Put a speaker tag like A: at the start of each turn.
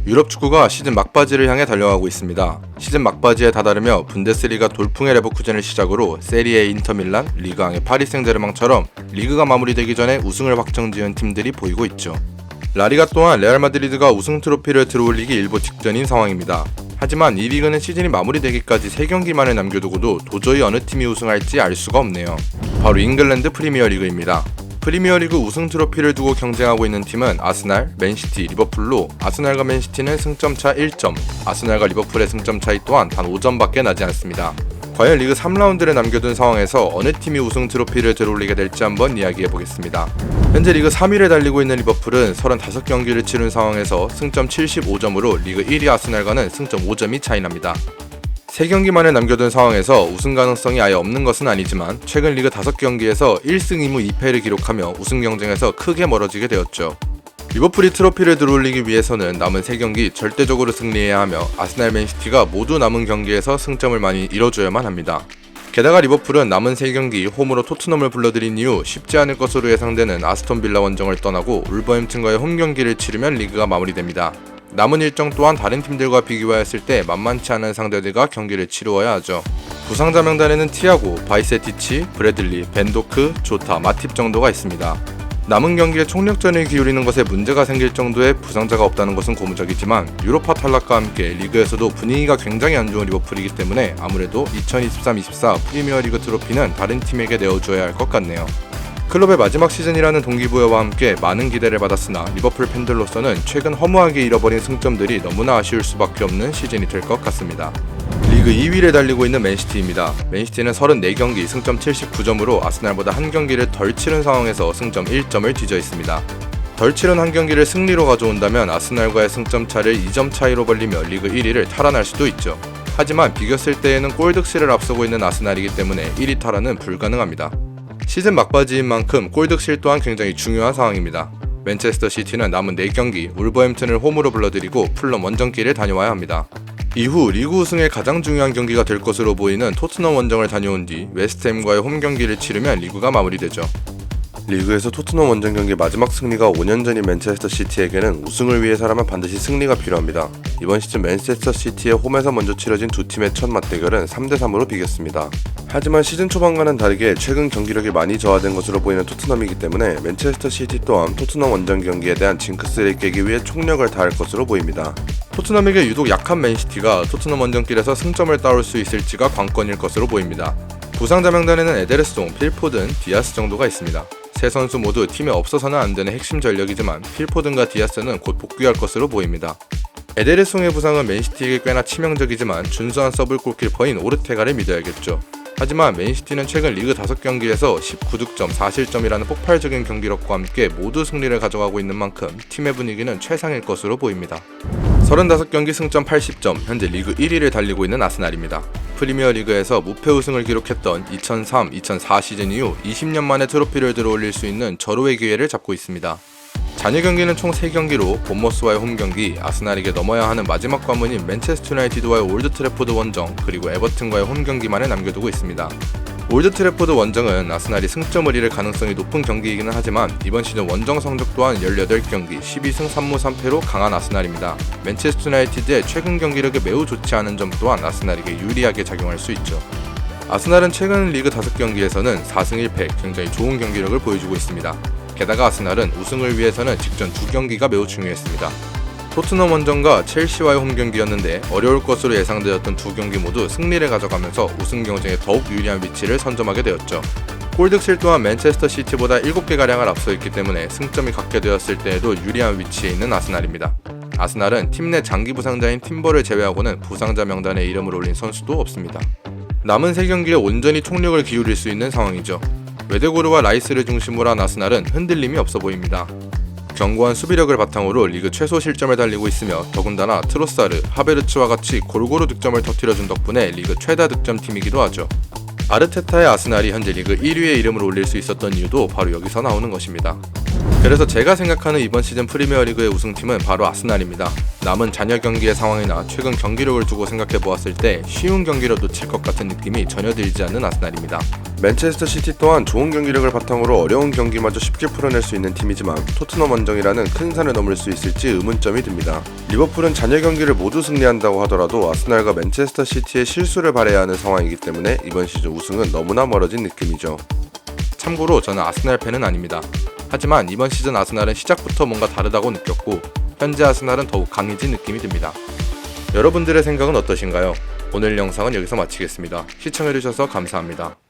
A: 유럽 축구가 시즌 막바지를 향해 달려가고 있습니다. 시즌 막바지에 다다르며 분데스리가 돌풍의 레버쿠젠을 시작으로 세리에 인터밀란, 리그앙의 파리 생제르맹처럼 리그가 마무리되기 전에 우승을 확정지은 팀들이 보이고 있죠. 라리가 또한 레알 마드리드가 우승 트로피를 들어올리기 일보 직전인 상황입니다. 하지만 이 리그는 시즌이 마무리되기까지 3경기만을 남겨두고도 도저히 어느 팀이 우승할지 알 수가 없네요. 바로 잉글랜드 프리미어리그입니다. 프리미어리그 우승 트로피를 두고 경쟁하고 있는 팀은 아스날, 맨시티, 리버풀로 아스날과 맨시티는 승점차 1점, 아스날과 리버풀의 승점 차이 또한 단 5점밖에 나지 않습니다. 과연 리그 3라운드를 남겨둔 상황에서 어느 팀이 우승 트로피를 들어올리게 될지 한번 이야기해보겠습니다. 현재 리그 3위를 달리고 있는 리버풀은 35경기를 치른 상황에서 승점 75점으로 리그 1위 아스날과는 승점 5점이 차이납니다. 3경기만을 남겨둔 상황에서 우승 가능성이 아예 없는 것은 아니지만 최근 리그 5경기에서 1승 2무 2패를 기록하며 우승 경쟁에서 크게 멀어지게 되었죠. 리버풀이 트로피를 들어올리기 위해서는 남은 3경기 절대적으로 승리해야 하며 아스날, 맨시티가 모두 남은 경기에서 승점을 많이 잃어줘야만 합니다. 게다가 리버풀은 남은 3경기 홈으로 토트넘을 불러들인 이후 쉽지 않을 것으로 예상되는 아스톤 빌라 원정을 떠나고 울버햄튼과의 홈 경기를 치르면 리그가 마무리됩니다. 남은 일정 또한 다른 팀들과 비교하였을 때 만만치 않은 상대들과 경기를 치루어야 하죠. 부상자 명단에는 티아고, 바이세티치, 브래들리, 벤도크, 조타, 마팁 정도가 있습니다. 남은 경기에 총력전을 기울이는 것에 문제가 생길 정도의 부상자가 없다는 것은 고무적이지만 유로파 탈락과 함께 리그에서도 분위기가 굉장히 안 좋은 리버풀이기 때문에 아무래도 2023-24 프리미어리그 트로피는 다른 팀에게 내어줘야 할 것 같네요. 클럽의 마지막 시즌이라는 동기부여와 함께 많은 기대를 받았으나 리버풀 팬들로서는 최근 허무하게 잃어버린 승점들이 너무나 아쉬울 수밖에 없는 시즌이 될 것 같습니다. 리그 2위를 달리고 있는 맨시티입니다. 맨시티는 34경기 승점 79점으로 아스날보다 한 경기를 덜 치른 상황에서 승점 1점을 뒤져 있습니다. 덜 치른 한 경기를 승리로 가져온다면 아스날과의 승점 차를 2점 차이로 벌리며 리그 1위를 탈환할 수도 있죠. 하지만 비겼을 때에는 골득실을 앞서고 있는 아스날이기 때문에 1위 탈환은 불가능합니다. 시즌 막바지인 만큼 골득실 또한 굉장히 중요한 상황입니다. 맨체스터 시티는 남은 4경기 울버햄튼을 홈으로 불러들이고 풀럼 원정길을 다녀와야 합니다. 이후 리그 우승의 가장 중요한 경기가 될 것으로 보이는 토트넘 원정을 다녀온 뒤 웨스트햄과의 홈 경기를 치르면 리그가 마무리되죠. 리그에서 토트넘 원정 경기 마지막 승리가 5년 전인 맨체스터 시티에게는 우승을 위해서라면 반드시 승리가 필요합니다. 이번 시즌 맨체스터 시티의 홈에서 먼저 치러진 두 팀의 첫 맞대결은 3대3으로 비겼습니다. 하지만 시즌 초반과는 다르게 최근 경기력이 많이 저하된 것으로 보이는 토트넘이기 때문에 맨체스터 시티 또한 토트넘 원정 경기에 대한 징크스를 깨기 위해 총력을 다할 것으로 보입니다. 토트넘에게 유독 약한 맨시티가 토트넘 원정길에서 승점을 따올 수 있을지가 관건일 것으로 보입니다. 부상자 명단에는 에데르송, 필포든, 디아스 정도가 있습니다. 세 선수 모두 팀에 없어서는 안 되는 핵심 전력이지만 필포든과 디아스는 곧 복귀할 것으로 보입니다. 에데르송의 부상은 맨시티에게 꽤나 치명적이지만 준수한 서브 골키퍼인 오르테가를 믿어야겠죠. 하지만 맨시티는 최근 리그 5경기에서 19득점 4실점이라는 폭발적인 경기력과 함께 모두 승리를 가져가고 있는 만큼 팀의 분위기는 최상일 것으로 보입니다. 35경기 승점 80점, 현재 리그 1위를 달리고 있는 아스날입니다. 프리미어리그에서 무패 우승을 기록했던 2003-2004 시즌 이후 20년 만에 트로피를 들어올릴 수 있는 절호의 기회를 잡고 있습니다. 잔여 경기는 총 3경기로 본머스와의 홈경기, 아스날에게 넘어야 하는 마지막 관문인 맨체스터 유나이티드와의 올드 트래포드 원정, 그리고 에버튼과의 홈경기만을 남겨두고 있습니다. 올드 트래포드 원정은 아스날이 승점을 잃을 가능성이 높은 경기이기는 하지만 이번 시즌 원정 성적 또한 18경기 12승 3무 3패로 강한 아스날입니다. 맨체스터 유나이티드의 최근 경기력이 매우 좋지 않은 점 또한 아스날에게 유리하게 작용할 수 있죠. 아스날은 최근 리그 5경기에서는 4승 1패, 굉장히 좋은 경기력을 보여주고 있습니다. 게다가 아스날은 우승을 위해서는 직전 2경기가 매우 중요했습니다. 토트넘 원정과 첼시와의 홈 경기였는데 어려울 것으로 예상되었던 2경기 모두 승리를 가져가면서 우승 경쟁에 더욱 유리한 위치를 선점하게 되었죠. 골득실 또한 맨체스터 시티보다 7개가량을 앞서 있기 때문에 승점이 같게 되었을 때에도 유리한 위치에 있는 아스날입니다. 아스날은 팀 내 장기 부상자인 팀버를 제외하고는 부상자 명단에 이름을 올린 선수도 없습니다. 남은 3경기에 온전히 총력을 기울일 수 있는 상황이죠. 웨데고르와 라이스를 중심으로 한 아스날은 흔들림이 없어 보입니다. 견고한 수비력을 바탕으로 리그 최소 실점을 달리고 있으며 더군다나 트로사르, 하베르츠와 같이 골고루 득점을 터뜨려준 덕분에 리그 최다 득점팀이기도 하죠. 아르테타의 아스날이 현재 리그 1위에 이름을 올릴 수 있었던 이유도 바로 여기서 나오는 것입니다. 그래서 제가 생각하는 이번 시즌 프리미어리그의 우승팀은 바로 아스날입니다. 남은 잔여 경기의 상황이나 최근 경기력을 두고 생각해 보았을 때 쉬운 경기로 놓칠 것 같은 느낌이 전혀 들지 않는 아스날입니다.
B: 맨체스터 시티 또한 좋은 경기력을 바탕으로 어려운 경기마저 쉽게 풀어낼 수 있는 팀이지만 토트넘 원정이라는 큰 산을 넘을 수 있을지 의문점이 듭니다. 리버풀은 잔여 경기를 모두 승리한다고 하더라도 아스날과 맨체스터 시티의 실수를 발해야 하는 상황이기 때문에 이번 시즌 우승은 너무나 멀어진 느낌이죠.
A: 참고로 저는 아스날 팬은 아닙니다. 하지만 이번 시즌 아스날은 시작부터 뭔가 다르다고 느꼈고 현재 아스날은 더욱 강해진 느낌이 듭니다. 여러분들의 생각은 어떠신가요? 오늘 영상은 여기서 마치겠습니다. 시청해주셔서 감사합니다.